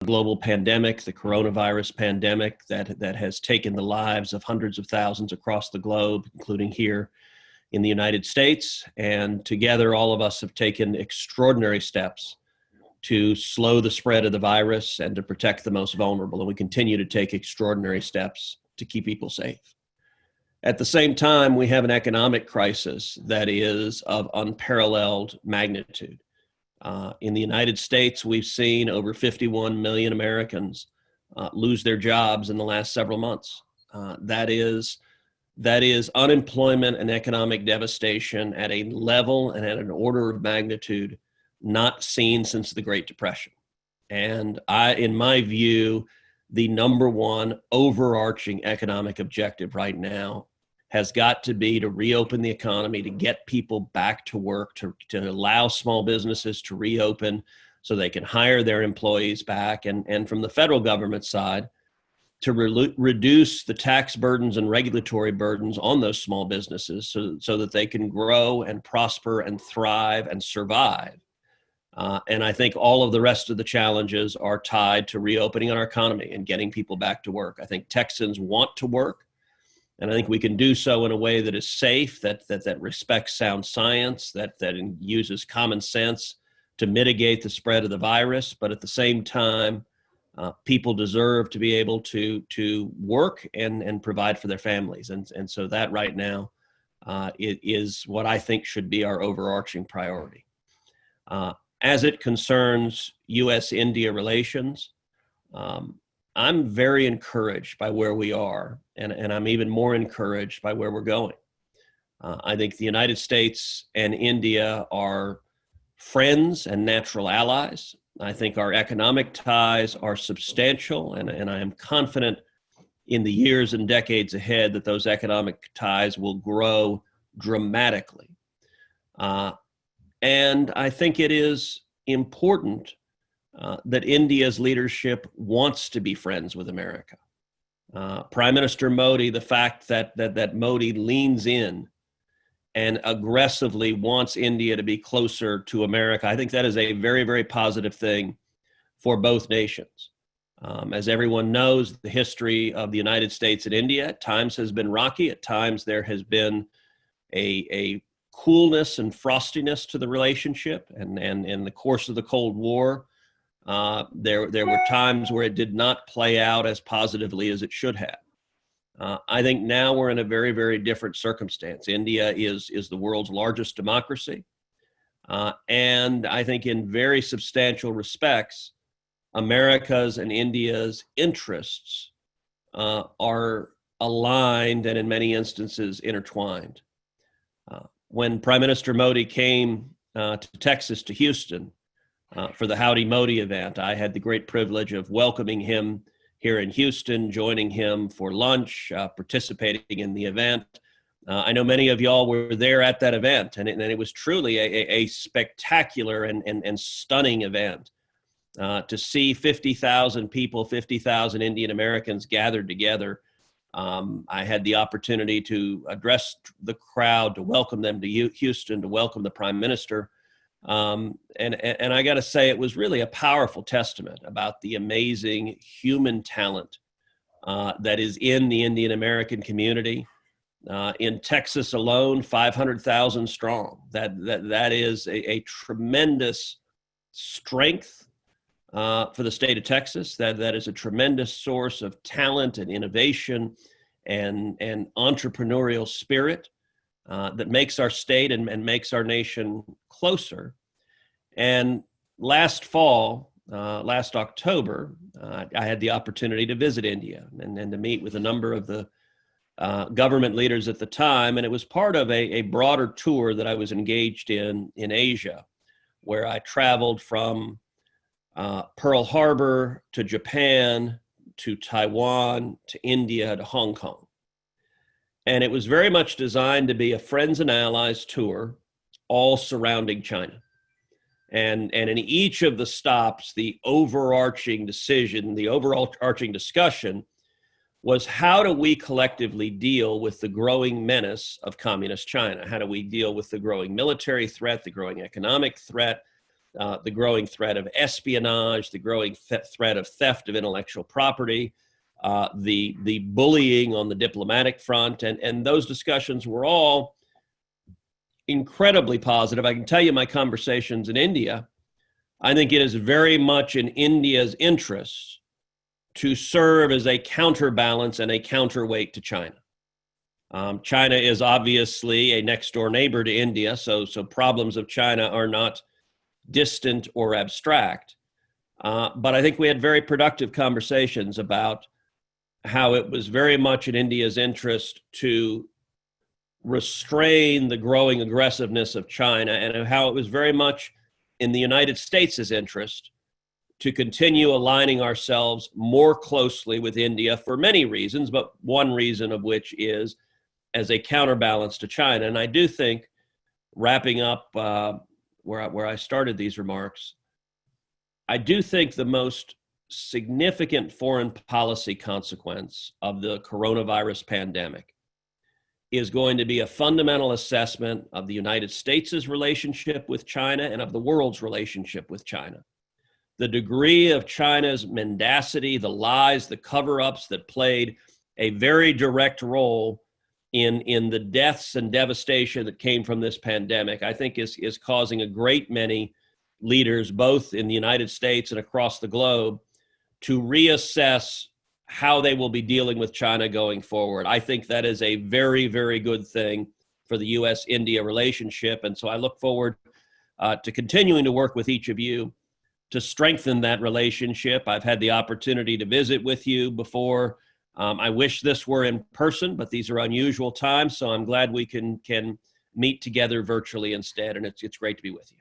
global pandemic, the coronavirus pandemic that has taken the lives of hundreds of thousands across the globe, including here in the United States. And together, all of us have taken extraordinary steps to slow the spread of the virus and to protect the most vulnerable. And we continue to take extraordinary steps to keep people safe. At the same time, we have an economic crisis that is of unparalleled magnitude. In the United States, we've seen over 51 million Americans lose their jobs in the last several months. That is unemployment and economic devastation at a level and at an order of magnitude not seen since the Great Depression. And in my view, the number one overarching economic objective right now has got to be to reopen the economy, to get people back to work, to allow small businesses to reopen so they can hire their employees back, and from the federal government side, to reduce the tax burdens and regulatory burdens on those small businesses so that they can grow and prosper and thrive and survive. And I think all of the rest of the challenges are tied to reopening our economy and getting people back to work. I think Texans want to work, and I think we can do so in a way that is safe, that respects sound science, that uses common sense to mitigate the spread of the virus. But at the same time, people deserve to be able to work and provide for their families. And so that right now it is what I think should be our overarching priority. As it concerns U.S.-India relations, I'm very encouraged by where we are, and I'm even more encouraged by where we're going. I think the United States and India are friends and natural allies. I think our economic ties are substantial, and I am confident in the years and decades ahead that those economic ties will grow dramatically. And I think it is important that India's leadership wants to be friends with America. Prime Minister Modi, the fact that Modi leans in and aggressively wants India to be closer to America, I think that is a very, very positive thing for both nations. As everyone knows, the history of the United States and India at times has been rocky. At times there has been a coolness and frostiness to the relationship. And in the course of the Cold War, there were times where it did not play out as positively as it should have. I think now we're in a very, very different circumstance. India is the world's largest democracy. And I think in very substantial respects, America's and India's interests are aligned and in many instances intertwined. When Prime Minister Modi came to Texas, to Houston, for the Howdy Modi event, I had the great privilege of welcoming him here in Houston, joining him for lunch, participating in the event. I know many of y'all were there at that event, and it was truly a spectacular and stunning event. To see 50,000 people, 50,000 Indian Americans gathered together. I had the opportunity to address the crowd, to welcome them to Houston, to welcome the Prime Minister. And I got to say, it was really a powerful testament about the amazing human talent that is in the Indian American community. In Texas alone, 500,000 strong. That is a tremendous strength for the state of Texas. That is a tremendous source of talent and innovation and entrepreneurial spirit that makes our state and makes our nation closer. And last fall, last October, I had the opportunity to visit India and to meet with a number of the government leaders at the time. And it was part of a broader tour that I was engaged in Asia, where I traveled from Pearl Harbor to Japan, to Taiwan, to India, to Hong Kong. And it was very much designed to be a friends and allies tour, all surrounding China. And in each of the stops, the overarching decision, the overarching discussion was, how do we collectively deal with the growing menace of communist China? How do we deal with the growing military threat, the growing economic threat, the growing threat of espionage, the growing threat of theft of intellectual property, the bullying on the diplomatic front, and those discussions were all incredibly positive. I can tell you my conversations in India. I think it is very much in India's interest to serve as a counterbalance and a counterweight to China. China is obviously a next door neighbor to India, so problems of China are not distant or abstract. But I think we had very productive conversations about how it was very much in India's interest to restrain the growing aggressiveness of China, and how it was very much in the United States' interest to continue aligning ourselves more closely with India for many reasons, but one reason of which is as a counterbalance to China. And I do think, wrapping up where I started these remarks, I do think the most significant foreign policy consequence of the coronavirus pandemic is going to be a fundamental assessment of the United States' relationship with China and of the world's relationship with China. The degree of China's mendacity, the lies, the cover-ups that played a very direct role in the deaths and devastation that came from this pandemic, I think is causing a great many leaders, both in the United States and across the globe, to reassess how they will be dealing with China going forward. I think that is a very, very good thing for the U.S.-India relationship. And so I look forward to continuing to work with each of you to strengthen that relationship. I've had the opportunity to visit with you before. I wish this were in person, but these are unusual times, so I'm glad we can meet together virtually instead, and it's great to be with you.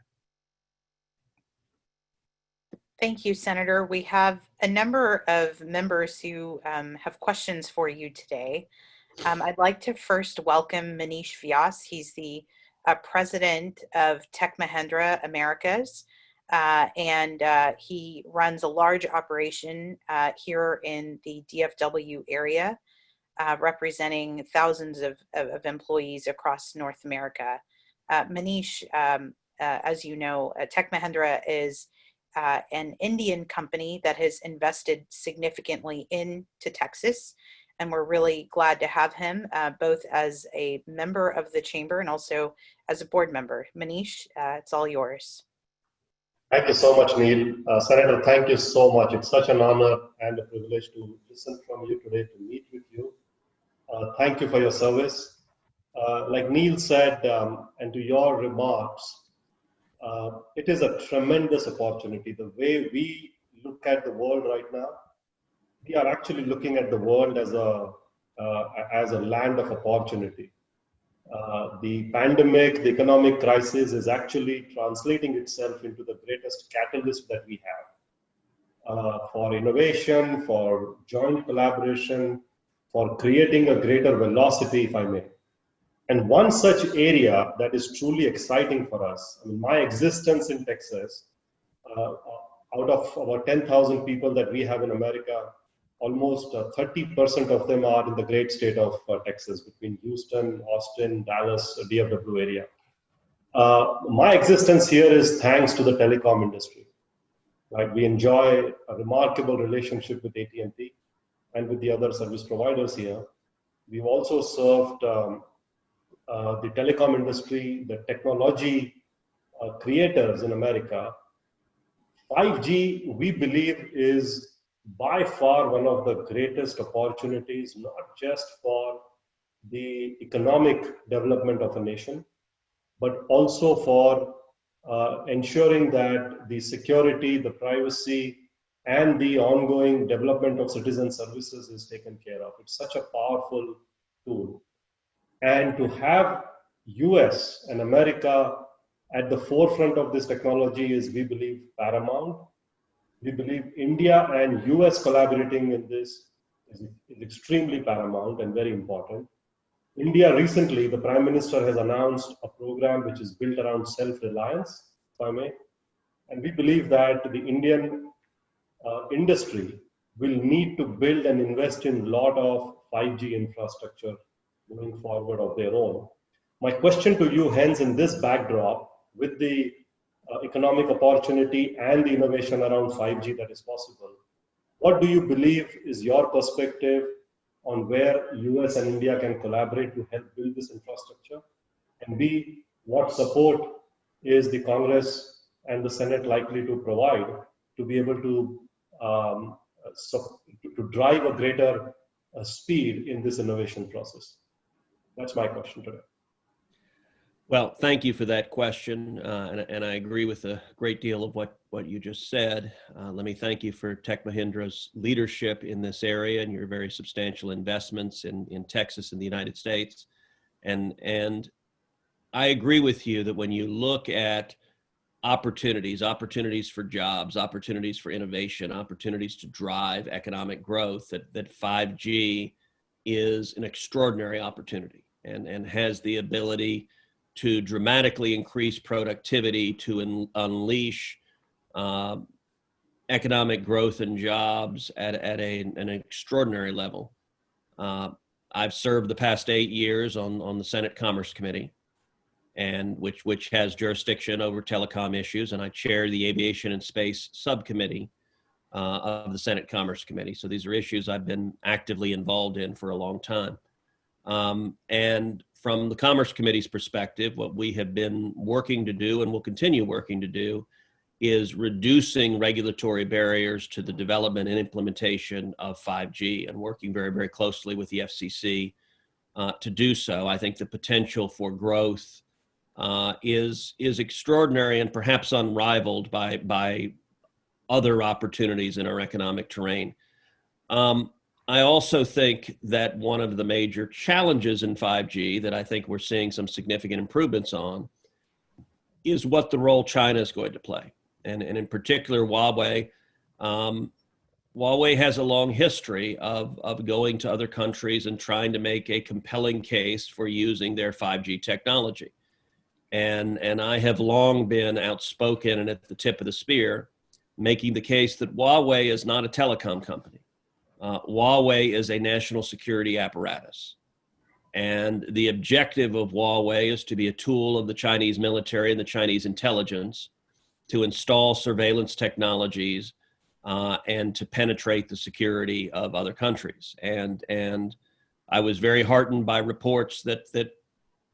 Thank you, Senator. We have a number of members who have questions for you today. I'd like to first welcome Manish Vyas. He's the president of Tech Mahindra Americas, and he runs a large operation here in the DFW area, representing thousands of employees across North America. Manish, as you know, Tech Mahindra is an Indian company that has invested significantly into Texas, and we're really glad to have him both as a member of the chamber and also as a board member. Manish, it's all yours. Thank you so much, Neil. Senator, thank you so much. It's such an honor and a privilege to listen from you today, to meet with you. Thank you for your service. Like Neil said, and to your remarks, it is a tremendous opportunity. The way we look at the world right now, we are actually looking at the world as a land of opportunity. The pandemic, the economic crisis is actually translating itself into the greatest catalyst that we have for innovation, for joint collaboration, for creating a greater velocity, if I may. And one such area that is truly exciting for us, I mean, my existence in Texas, out of about 10,000 people that we have in America, almost 30% of them are in the great state of Texas, between Houston, Austin, Dallas, DFW area. My existence here is thanks to the telecom industry. Right? We enjoy a remarkable relationship with AT&T and with the other service providers here. We've also served the telecom industry, the technology creators in America. 5G, we believe, is by far one of the greatest opportunities, not just for the economic development of a nation, but also for ensuring that the security, the privacy, and the ongoing development of citizen services is taken care of. It's such a powerful tool. And to have US and America at the forefront of this technology is, we believe, paramount. We believe India and US collaborating in this is extremely paramount and very important. India recently, the Prime Minister has announced a program which is built around self-reliance, if I may. And we believe that the Indian industry will need to build and invest in a lot of 5G infrastructure going forward of their own. My question to you, hence, in this backdrop, with the economic opportunity and the innovation around 5G that is possible. What do you believe is your perspective on where US and India can collaborate to help build this infrastructure? And B, what support is the Congress and the Senate likely to provide to be able to drive a greater speed in this innovation process? That's my question today. Well, thank you for that question, and I agree with a great deal of what you just said. Let me thank you for Tech Mahindra's leadership in this area and your very substantial investments in Texas and the United States. And I agree with you that when you look at opportunities for jobs, opportunities for innovation, opportunities to drive economic growth, that 5G is an extraordinary opportunity and has the ability to dramatically increase productivity, to unleash economic growth and jobs at an extraordinary level. I've served the past 8 years on the Senate Commerce Committee, and which has jurisdiction over telecom issues, and I chair the Aviation and Space Subcommittee of the Senate Commerce Committee. So these are issues I've been actively involved in for a long time. And from the Commerce Committee's perspective, what we have been working to do and will continue working to do is reducing regulatory barriers to the development and implementation of 5G, and working very, very closely with the FCC to do so. I think the potential for growth is extraordinary and perhaps unrivaled by other opportunities in our economic terrain. I also think that one of the major challenges in 5G that I think we're seeing some significant improvements on is what the role China is going to play. And in particular, Huawei. Huawei has a long history of going to other countries and trying to make a compelling case for using their 5G technology. And I have long been outspoken and at the tip of the spear, making the case that Huawei is not a telecom company. Huawei is a national security apparatus. And the objective of Huawei is to be a tool of the Chinese military and the Chinese intelligence to install surveillance technologies and to penetrate the security of other countries. And I was very heartened by reports that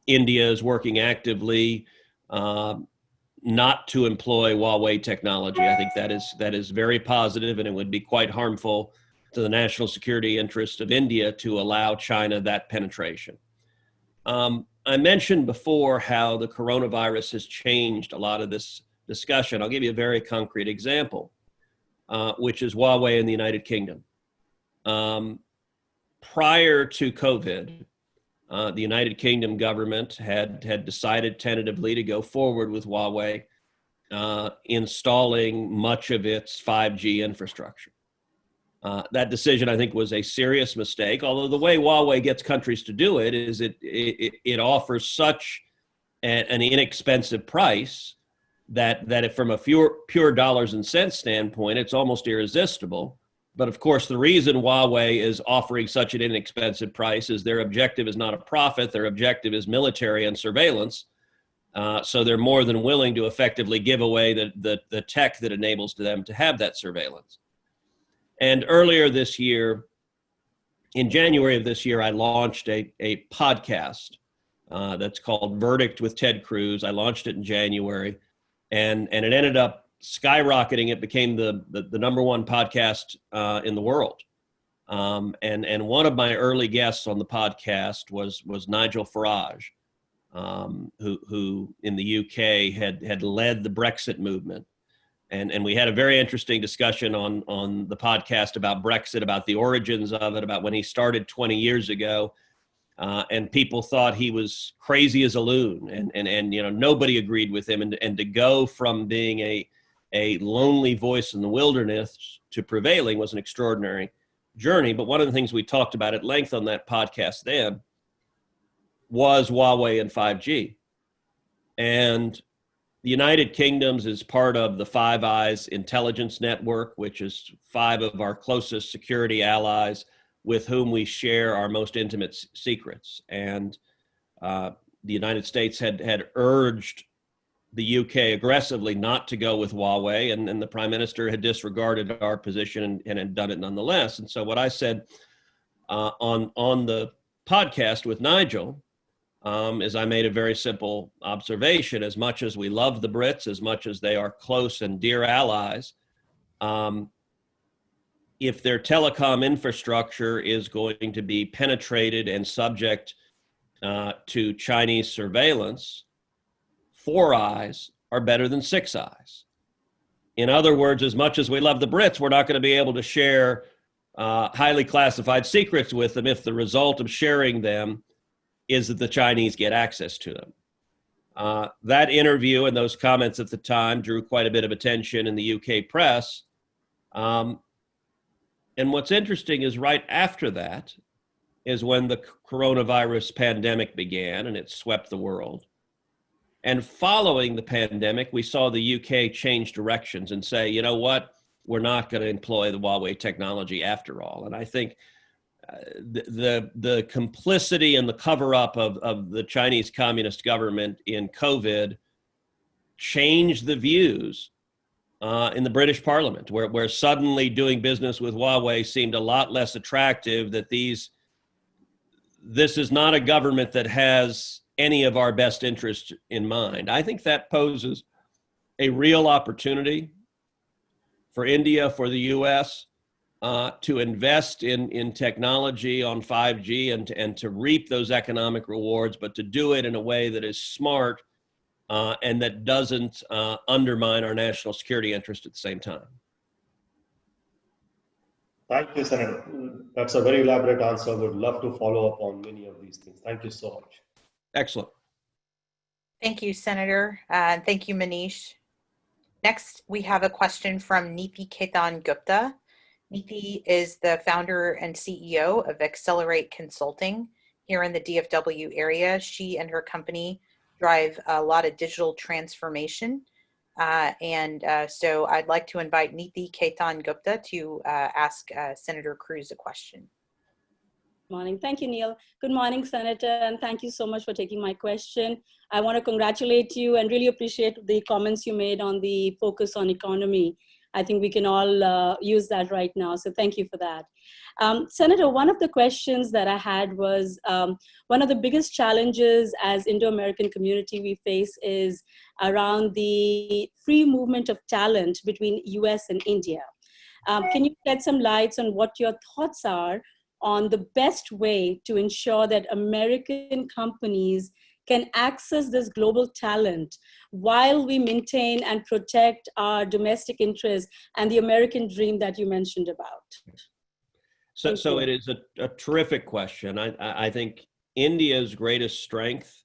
India is working actively not to employ Huawei technology. I think that is very positive, and it would be quite harmful to the national security interest of India to allow China that penetration. I mentioned before how the coronavirus has changed a lot of this discussion. I'll give you a very concrete example, which is Huawei in the United Kingdom. Prior to COVID, the United Kingdom government had decided tentatively to go forward with Huawei installing much of its 5G infrastructure. That decision, I think, was a serious mistake, although the way Huawei gets countries to do it is it offers such an inexpensive price that if from a pure dollars and cents standpoint, it's almost irresistible. But of course, the reason Huawei is offering such an inexpensive price is their objective is not a profit. Their objective is military and surveillance. So they're more than willing to effectively give away the tech that enables them to have that surveillance. And earlier this year, in January of this year, I launched a podcast that's called Verdict with Ted Cruz. I launched it in January, and it ended up skyrocketing. It became the number one podcast in the world. And one of my early guests on the podcast was Nigel Farage, who in the UK had led the Brexit movement. And we had a very interesting discussion on the podcast about Brexit, about the origins of it, about when he started 20 years ago. And people thought he was crazy as a loon, and nobody agreed with him. And to go from being a lonely voice in the wilderness to prevailing was an extraordinary journey. But one of the things we talked about at length on that podcast then was Huawei and 5G. And the United Kingdom's is part of the Five Eyes intelligence network, which is 5 of our closest security allies with whom we share our most intimate secrets. And the United States had urged the UK aggressively not to go with Huawei, and the prime minister had disregarded our position and had done it nonetheless. And so what I said on the podcast with Nigel is I made a very simple observation. As much as we love the Brits, as much as they are close and dear allies, if their telecom infrastructure is going to be penetrated and subject to Chinese surveillance, 4 eyes are better than 6 eyes. In other words, as much as we love the Brits, we're not going to be able to share highly classified secrets with them if the result of sharing them is that the Chinese get access to them. That interview and those comments at the time drew quite a bit of attention in the UK press. And what's interesting is right after that is when the coronavirus pandemic began and it swept the world. And following the pandemic, we saw the UK change directions and say, you know what, we're not going to employ the Huawei technology after all. And I think the complicity and the cover-up of the Chinese Communist government in COVID changed the views in the British Parliament, where suddenly doing business with Huawei seemed a lot less attractive, that this is not a government that has any of our best interests in mind. I think that poses a real opportunity for India, for the US, to invest in technology on 5G and to reap those economic rewards, but to do it in a way that is smart and that doesn't undermine our national security interest at the same time. Thank you, Senator. That's a very elaborate answer. Would love to follow up on many of these things. Thank you so much. Excellent. Thank you, Senator. Thank you, Manish. Next, we have a question from Neeti Ketan Gupta. Neeti is the founder and CEO of Accelerate Consulting here in the DFW area. She and her company drive a lot of digital transformation. So I'd like to invite Neeti Ketan Gupta to ask Senator Cruz a question. Morning. Thank you, Neil. Good morning, Senator, and thank you so much for taking my question. I want to congratulate you and really appreciate the comments you made on the focus on economy. I think we can all use that right now, so thank you for that. Senator, one of the questions that I had was, one of the biggest challenges as Indo-American community we face is around the free movement of talent between US and India. Can you shed some lights on what your thoughts are on the best way to ensure that American companies can access this global talent while we maintain and protect our domestic interests and the American dream that you mentioned about? So it is a terrific question. I think India's greatest strength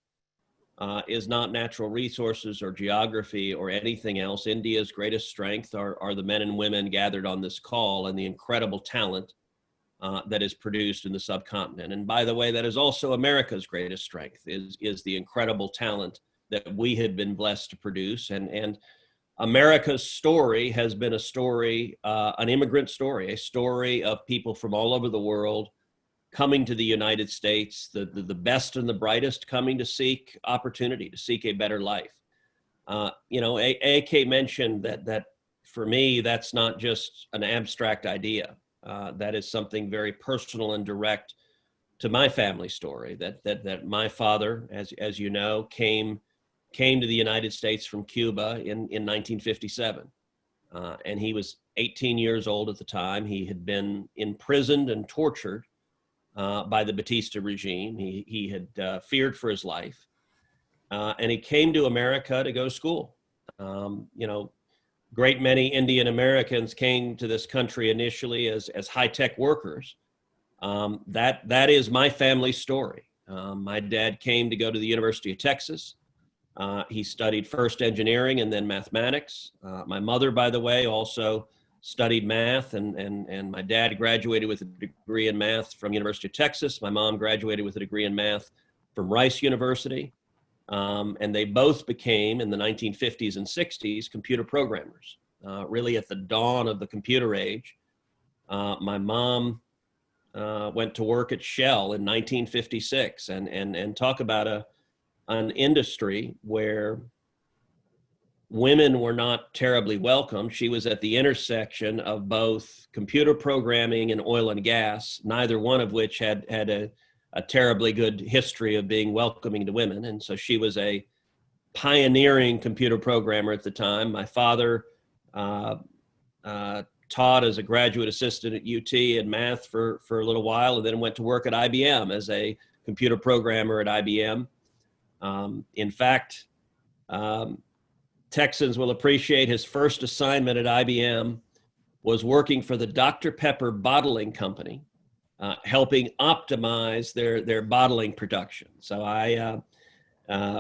is not natural resources or geography or anything else. India's greatest strength are the men and women gathered on this call and the incredible talent that is produced in the subcontinent. And by the way, that is also America's greatest strength, is the incredible talent that we had been blessed to produce. And America's story has been a story, an immigrant story, a story of people from all over the world coming to the United States, the best and the brightest coming to seek opportunity, to seek a better life. AK mentioned that for me, that's not just an abstract idea. That is something very personal and direct to my family story, that my father, as you know, came to the United States from Cuba in 1957. And he was 18 years old at the time. He had been imprisoned and tortured by the Batista regime. He had feared for his life. And he came to America to go to school. Great many Indian Americans came to this country initially as high-tech workers. That is my family story. My dad came to go to the University of Texas. He studied first engineering and then mathematics. My mother, by the way, also studied math, and my dad graduated with a degree in math from University of Texas. My mom graduated with a degree in math from Rice University. And they both became, in the 1950s and 60s, computer programmers, really at the dawn of the computer age. My mom went to work at Shell in 1956, and talk about an industry where women were not terribly welcome. She was at the intersection of both computer programming and oil and gas, neither one of which had a terribly good history of being welcoming to women. And so she was a pioneering computer programmer at the time. My father taught as a graduate assistant at UT in math for a little while, and then went to work at IBM as a computer programmer at IBM. In fact, Texans will appreciate his first assignment at IBM was working for the Dr. Pepper bottling company, helping optimize their bottling production. So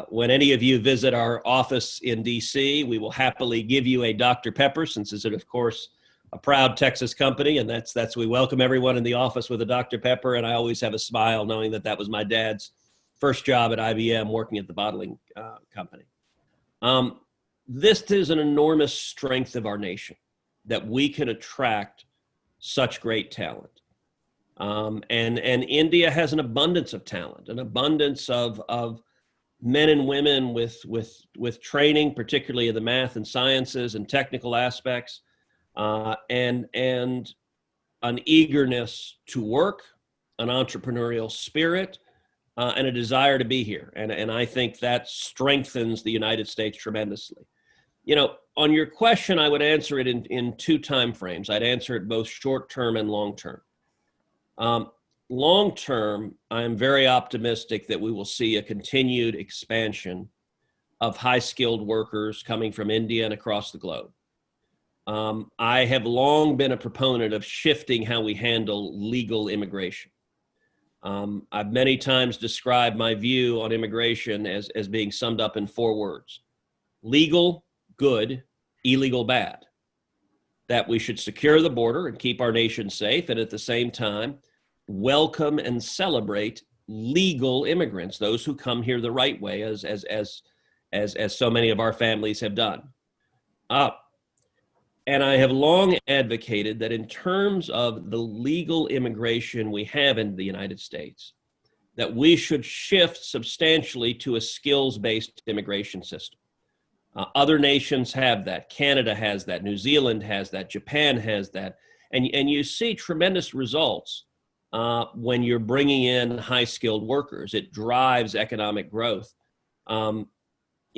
when any of you visit our office in DC, we will happily give you a Dr. Pepper, since it's, of course, a proud Texas company, and that's we welcome everyone in the office with a Dr. Pepper, and I always have a smile knowing that that was my dad's first job at IBM, working at the bottling company. This is an enormous strength of our nation, that we can attract such great talent. And India has an abundance of talent, an abundance of men and women with training, particularly in the math and sciences and technical aspects, and an eagerness to work, an entrepreneurial spirit, and a desire to be here. And I think that strengthens the United States tremendously. You know, on your question, I would answer it in two time frames. I'd answer it both short term and long term. Long term, I'm very optimistic that we will see a continued expansion of high-skilled workers coming from India and across the globe. I have long been a proponent of shifting how we handle legal immigration. I've many times described my view on immigration as being summed up in 4 words: legal, good; illegal, bad. That we should secure the border and keep our nation safe, and at the same time, welcome and celebrate legal immigrants, those who come here the right way, as so many of our families have done. And I have long advocated that in terms of the legal immigration we have in the United States, that we should shift substantially to a skills-based immigration system. Other nations have that. Canada has that. New Zealand has that. Japan has that. And you see tremendous results when you're bringing in high-skilled workers. It drives economic growth. You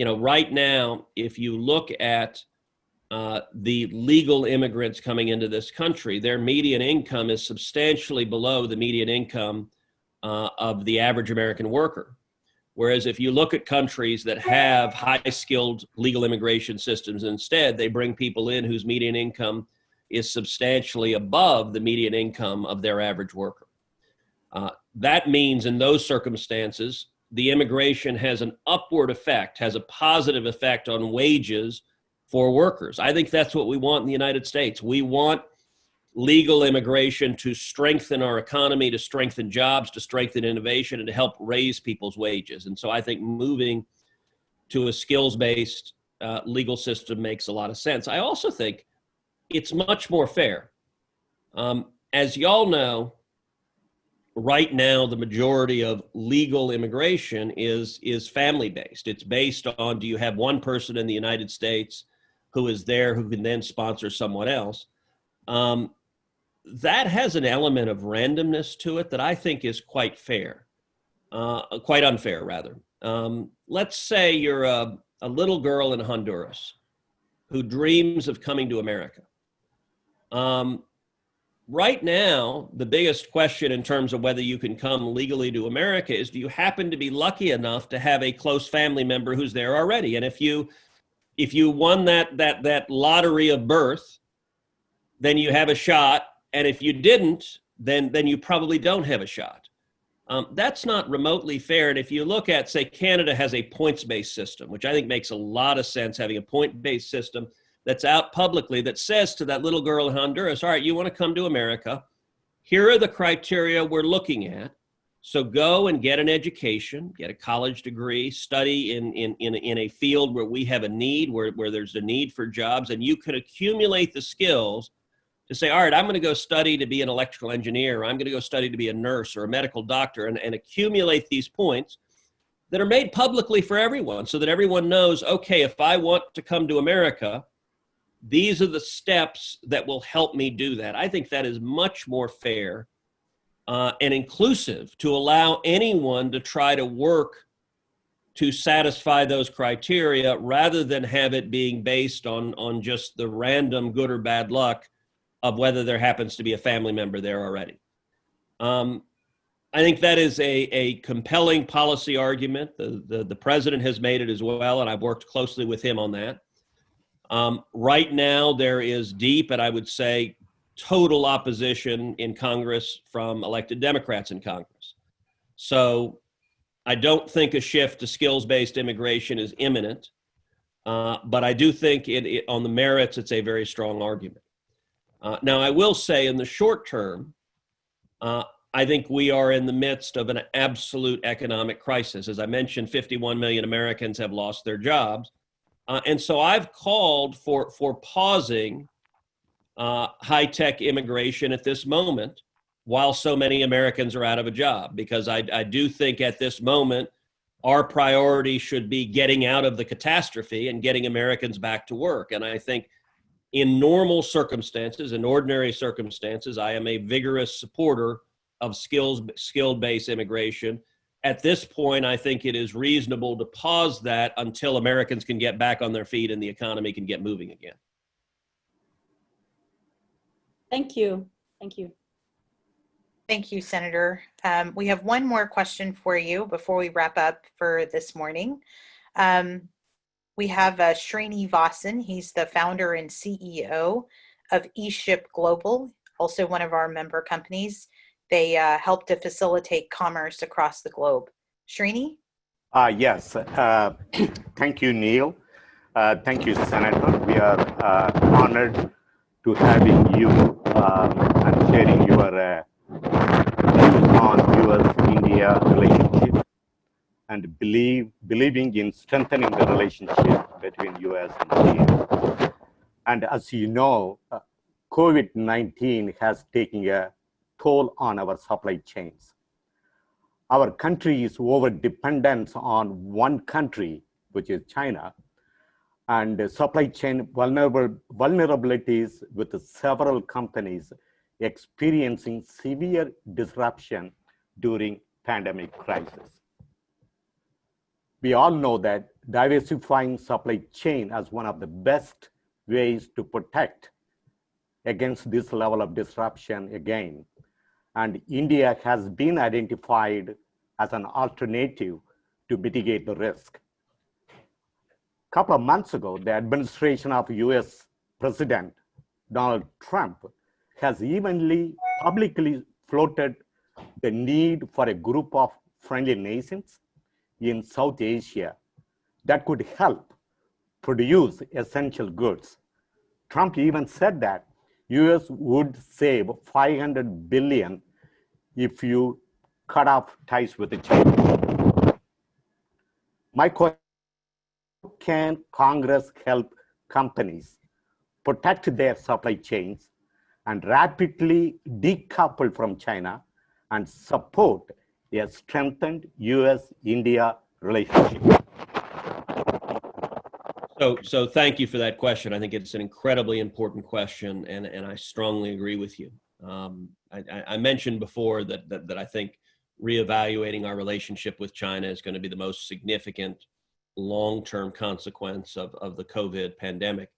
know, right now, if you look at the legal immigrants coming into this country, their median income is substantially below the median income of the average American worker. Whereas if you look at countries that have high-skilled legal immigration systems, instead, they bring people in whose median income is substantially above the median income of their average worker. That means in those circumstances, the immigration has an upward effect, has a positive effect on wages for workers. I think that's what we want in the United States. We want legal immigration to strengthen our economy, to strengthen jobs, to strengthen innovation, and to help raise people's wages. And so I think moving to a skills-based legal system makes a lot of sense. I also think it's much more fair. As y'all know, right now, the majority of legal immigration is family-based. It's based on, do you have one person in the United States who is there who can then sponsor someone else? That has an element of randomness to it that I think is quite unfair rather. Let's say you're a little girl in Honduras who dreams of coming to America. Right now, the biggest question in terms of whether you can come legally to America is, do you happen to be lucky enough to have a close family member who's there already? And if you won that lottery of birth, then you have a shot. And if you didn't, then you probably don't have a shot. That's not remotely fair. And if you look at, say, Canada has a points-based system, which I think makes a lot of sense, having a point-based system that's out publicly that says to that little girl in Honduras, all right, you want to come to America, here are the criteria we're looking at. So go and get an education, get a college degree, study in a field where we have a need, where there's a need for jobs, and you can accumulate the skills to say, all right, I'm going to go study to be an electrical engineer, or I'm going to go study to be a nurse or a medical doctor, and accumulate these points. that are made publicly for everyone so that everyone knows, okay, if I want to come to America, these are the steps that will help me do that. I think that is much more fair and inclusive to allow anyone to try to work to satisfy those criteria rather than have it being based on just the random good or bad luck of whether there happens to be a family member there already. I think that is a compelling policy argument. The president has made it as well, and I've worked closely with him on that. Right now, there is deep, and I would say total opposition in Congress from elected Democrats in Congress. So I don't think a shift to skills-based immigration is imminent, but I do think on the merits, it's a very strong argument. Now, I will say in the short term, I think we are in the midst of an absolute economic crisis. As I mentioned, 51 million Americans have lost their jobs. And so I've called for pausing high-tech immigration at this moment while so many Americans are out of a job, because I do think at this moment, our priority should be getting out of the catastrophe and getting Americans back to work. And I think in normal circumstances, in ordinary circumstances, I am a vigorous supporter of skill-based immigration. At this point, I think it is reasonable to pause that until Americans can get back on their feet and the economy can get moving again. Thank you. Thank you. Thank you, Senator. We have one more question for you before we wrap up for this morning. We have Srini Vasan. He's the founder and CEO of eShip Global, also one of our member companies. They help to facilitate commerce across the globe. Srini? Yes. Thank you, Neil. Thank you, Senator. We are honored to having you and sharing your views on U.S.-India relationship and believing in strengthening the relationship between U.S. and India. And as you know, COVID-19 has taken a toll on our supply chains. Our country is over-dependent on one country, which is China, and supply chain vulnerabilities with several companies experiencing severe disruption during pandemic crisis. We all know that diversifying supply chain as one of the best ways to protect against this level of disruption again. And India has been identified as an alternative to mitigate the risk. A couple of months ago, the administration of US President Donald Trump has evenly publicly floated the need for a group of friendly nations in South Asia that could help produce essential goods. Trump even said that US would save $500 billion if you cut off ties with China. My question: how can Congress help companies protect their supply chains and rapidly decouple from China and support a strengthened US-India relationship? So thank you for that question. I think it's an incredibly important question, and I strongly agree with you. I mentioned before that I think reevaluating our relationship with China is going to be the most significant long-term consequence of the COVID pandemic.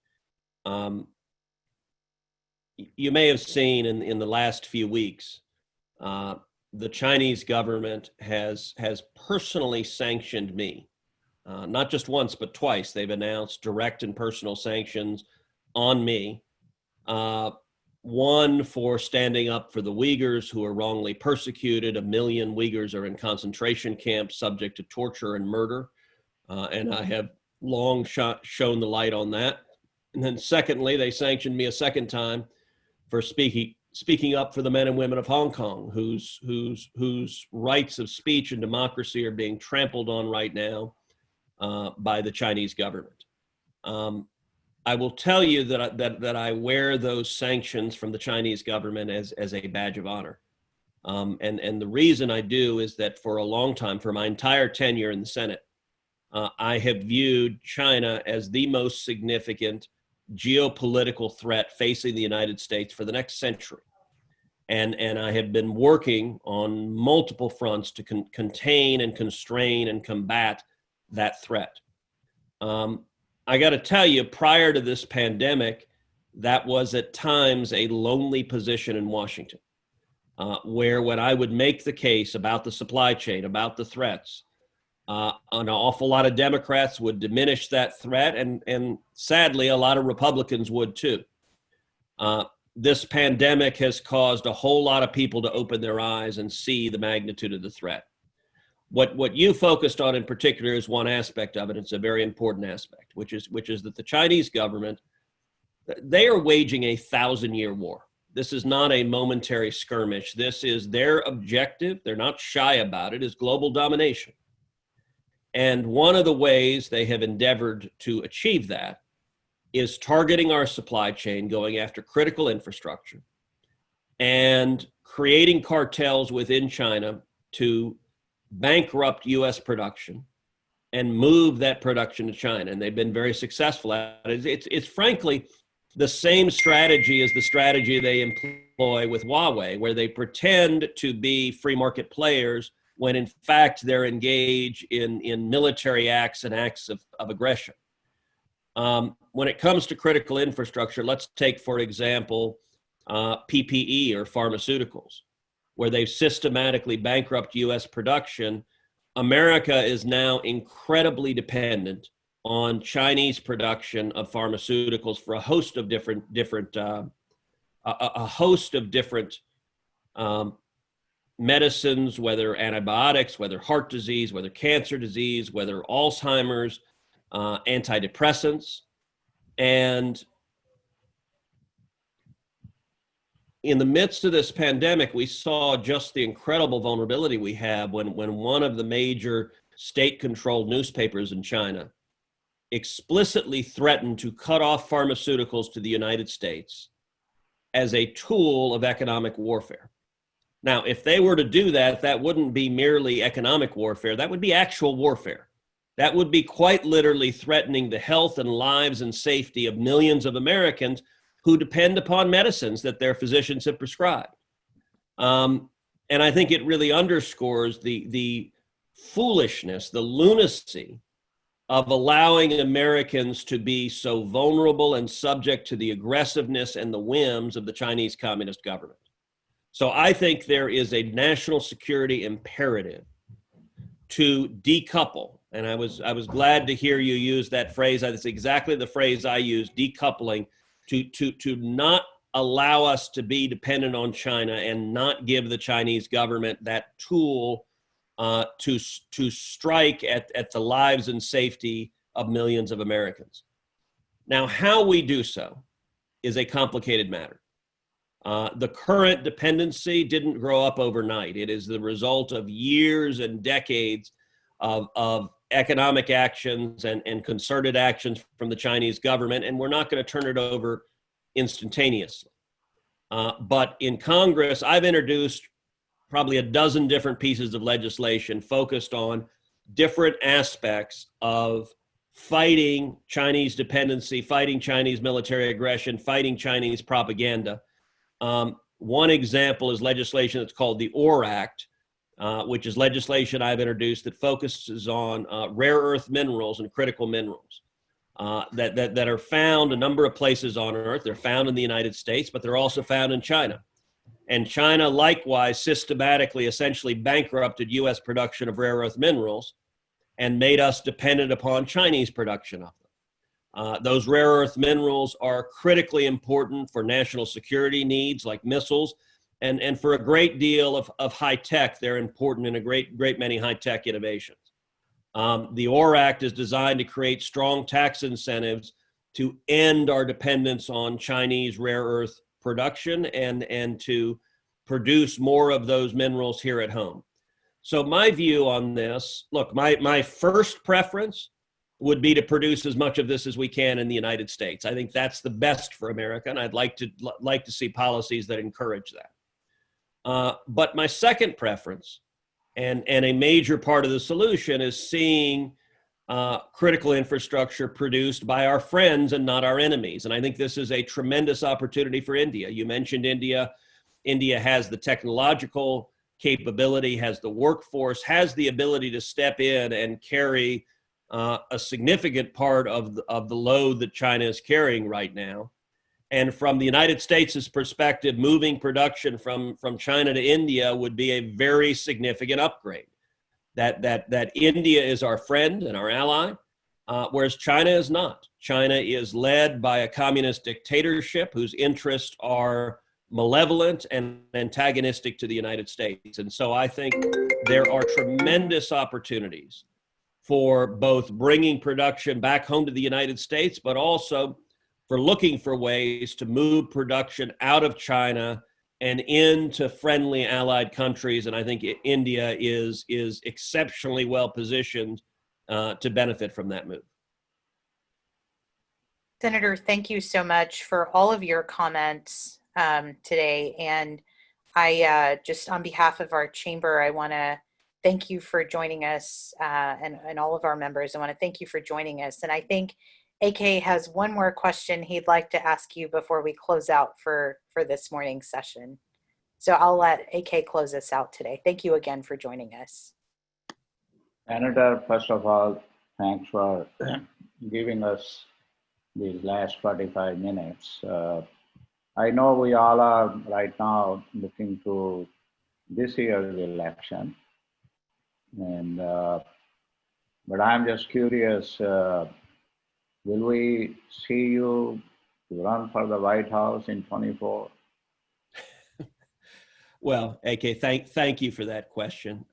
You may have seen in the last few weeks, the Chinese government has personally sanctioned me. Not just once, but twice. They've announced direct and personal sanctions on me. One for standing up for the Uyghurs who are wrongly persecuted. 1 million Uyghurs are in concentration camps subject to torture and murder. And I have long shown the light on that. And then secondly, they sanctioned me a second time for speaking up for the men and women of Hong Kong, whose rights of speech and democracy are being trampled on right now by the Chinese government. I will tell you that I wear those sanctions from the Chinese government as a badge of honor. And the reason I do is that for a long time, for my entire tenure in the Senate, I have viewed China as the most significant geopolitical threat facing the United States for the next century. And I have been working on multiple fronts to contain and constrain and combat that threat. I got to tell you, prior to this pandemic, that was at times a lonely position in Washington, where when I would make the case about the supply chain, about the threats, an awful lot of Democrats would diminish that threat, and sadly, a lot of Republicans would too. This pandemic has caused a whole lot of people to open their eyes and see the magnitude of the threat. What you focused on in particular is one aspect of it. It's a very important aspect, which is that the Chinese government, they are waging a 1,000-year war. This is not a momentary skirmish. This is their objective. They're not shy about it, is global domination. And one of the ways they have endeavored to achieve that is targeting our supply chain, going after critical infrastructure, and creating cartels within China to bankrupt U.S. production and move that production to China. And they've been very successful at it. It's frankly the same strategy as the strategy they employ with Huawei, where they pretend to be free market players when in fact they're engaged in military acts and acts of aggression. When it comes to critical infrastructure, let's take, for example, PPE or pharmaceuticals, where they've systematically bankrupted U.S. production. America is now incredibly dependent on Chinese production of pharmaceuticals for a host of different medicines, whether antibiotics, whether heart disease, whether cancer disease, whether Alzheimer's, antidepressants. And in the midst of this pandemic, we saw just the incredible vulnerability we have when one of the major state-controlled newspapers in China explicitly threatened to cut off pharmaceuticals to the United States as a tool of economic warfare. Now, if they were to do that, that wouldn't be merely economic warfare. That would be actual warfare. That would be quite literally threatening the health and lives and safety of millions of Americans who depend upon medicines that their physicians have prescribed. And I think it really underscores the foolishness, the lunacy of allowing Americans to be so vulnerable and subject to the aggressiveness and the whims of the Chinese Communist government. So I think there is a national security imperative to decouple. And I was glad to hear you use that phrase. That's exactly the phrase I use, decoupling, to not allow us to be dependent on China and not give the Chinese government that tool to strike at the lives and safety of millions of Americans. Now, how we do so is a complicated matter. The current dependency didn't grow up overnight. It is the result of years and decades of economic actions and concerted actions from the Chinese government, and we're not going to turn it over instantaneously. But in Congress, I've introduced probably a dozen different pieces of legislation focused on different aspects of fighting Chinese dependency, fighting Chinese military aggression, fighting Chinese propaganda. One example is legislation that's called the OR Act, which is legislation I've introduced that focuses on rare earth minerals and critical minerals that are found a number of places on Earth. They're found in the United States, but they're also found in China. And China likewise systematically essentially bankrupted U.S. production of rare earth minerals and made us dependent upon Chinese production of them. Those rare earth minerals are critically important for national security needs like missiles, and for a great deal of high tech. They're important in a great many high tech innovations. The OR Act is designed to create strong tax incentives to end our dependence on Chinese rare earth production and to produce more of those minerals here at home. So my view on this, look, my first preference would be to produce as much of this as we can in the United States. I think that's the best for America, and I'd like to see policies that encourage that. But my second preference, and a major part of the solution, is seeing critical infrastructure produced by our friends and not our enemies. And I think this is a tremendous opportunity for India. You mentioned India. India has the technological capability, has the workforce, has the ability to step in and carry a significant part of the load that China is carrying right now. And from the United States' perspective, moving production from China to India would be a very significant upgrade. That India is our friend and our ally, whereas China is not. China is led by a communist dictatorship whose interests are malevolent and antagonistic to the United States. And so I think there are tremendous opportunities for both bringing production back home to the United States, but also for looking for ways to move production out of China and into friendly allied countries. And I think India is exceptionally well positioned to benefit from that move. Senator, thank you so much for all of your comments today. And I just, on behalf of our chamber, I want to thank you for joining us, and all of our members. I want to thank you for joining us. And I think AK has one more question he'd like to ask you before we close out for this morning's session. So I'll let AK close us out today. Thank you again for joining us. Senator, first of all, thanks for giving us these last 45 minutes. I know we all are right now looking to this year's election, and but I'm just curious, will we see you run for the White House in 24? Well, AK, thank you for that question.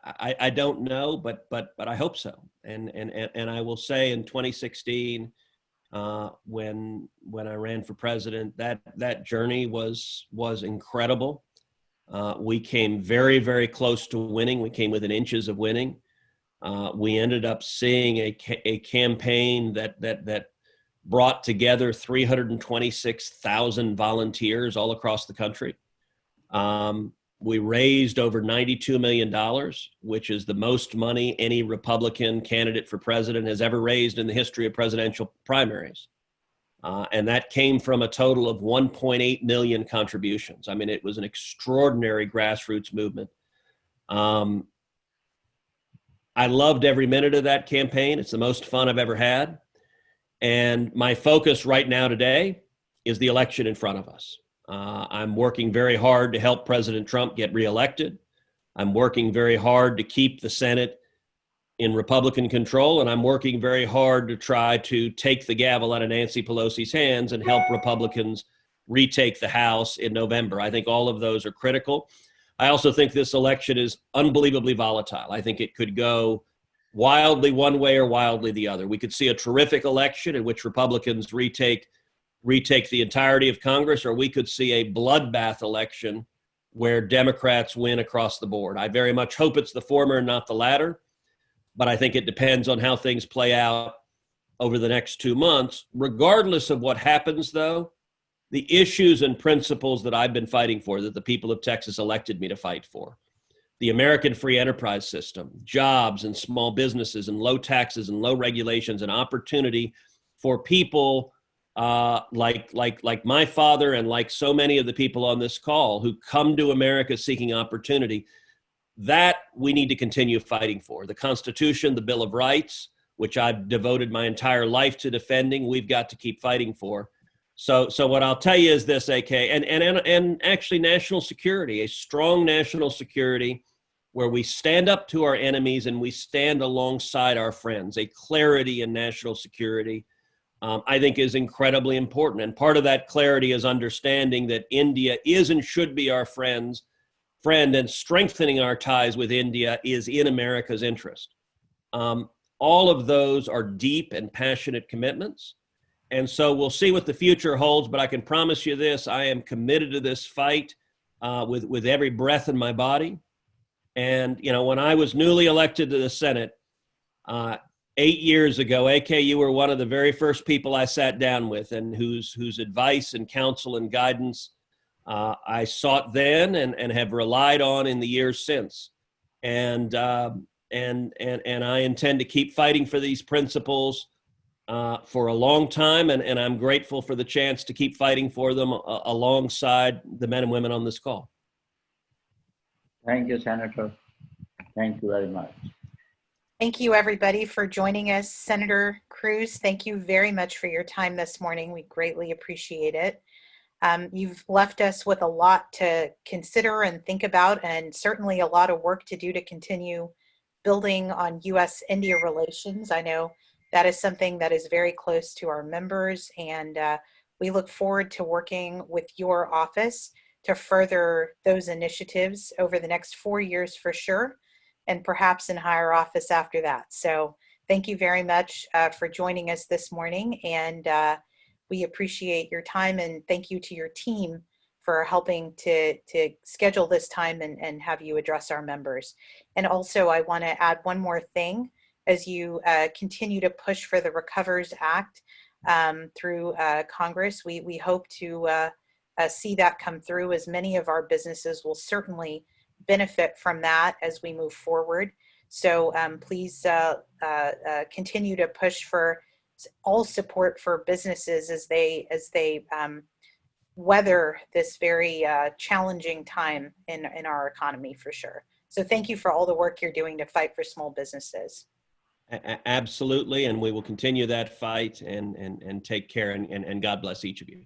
I don't know, but I hope so. And I will say, in 2016, when I ran for president, that journey was incredible. We came very, very close to winning. We came within inches of winning. We ended up seeing a campaign that brought together 326,000 volunteers all across the country. We raised over $92 million, which is the most money any Republican candidate for president has ever raised in the history of presidential primaries. And that came from a total of 1.8 million contributions. I mean, it was an extraordinary grassroots movement. I loved every minute of that campaign. It's the most fun I've ever had. And my focus right now today is the election in front of us. I'm working very hard to help President Trump get reelected. I'm working very hard to keep the Senate in Republican control, and I'm working very hard to try to take the gavel out of Nancy Pelosi's hands and help Republicans retake the House in November. I think all of those are critical. I also think this election is unbelievably volatile. I think it could go wildly one way or wildly the other. We could see a terrific election in which Republicans retake the entirety of Congress, or we could see a bloodbath election where Democrats win across the board. I very much hope it's the former and not the latter, but I think it depends on how things play out over the next 2 months. Regardless of what happens, though, the issues and principles that I've been fighting for, that the people of Texas elected me to fight for, the American free enterprise system, jobs and small businesses and low taxes and low regulations and opportunity for people like my father and like so many of the people on this call who come to America seeking opportunity, that we need to continue fighting for. The Constitution, the Bill of Rights, which I've devoted my entire life to defending, we've got to keep fighting for. So what I'll tell you is this, AK, and actually national security, a strong national security where we stand up to our enemies and we stand alongside our friends, a clarity in national security, I think is incredibly important. And part of that clarity is understanding that India is and should be our friend, and strengthening our ties with India is in America's interest. All of those are deep and passionate commitments. And so we'll see what the future holds, but I can promise you this, I am committed to this fight with every breath in my body. And, you know, when I was newly elected to the Senate 8 years ago, AK, you were one of the very first people I sat down with and whose advice and counsel and guidance I sought then and have relied on in the years since. And I intend to keep fighting for these principles for a long time, and I'm grateful for the chance to keep fighting for them alongside the men and women on this call. Thank you, Senator. Thank you very much. Thank you, everybody, for joining us. Senator Cruz, thank you very much for your time this morning. We greatly appreciate it. You've left us with a lot to consider and think about, and certainly a lot of work to do to continue building on U.S.-India relations. I know that is something that is very close to our members, and we look forward to working with your office to further those initiatives over the next 4 years for sure, and perhaps in higher office after that. So thank you very much for joining us this morning, and we appreciate your time, and thank you to your team for helping to schedule this time and have you address our members. And also I want to add one more thing. As you continue to push for the Recovers Act through Congress, we hope to see that come through, as many of our businesses will certainly benefit from that as we move forward. So please continue to push for all support for businesses as they weather this very challenging time in our economy for sure. So thank you for all the work you're doing to fight for small businesses. Absolutely, and we will continue that fight and take care, and God bless each of you.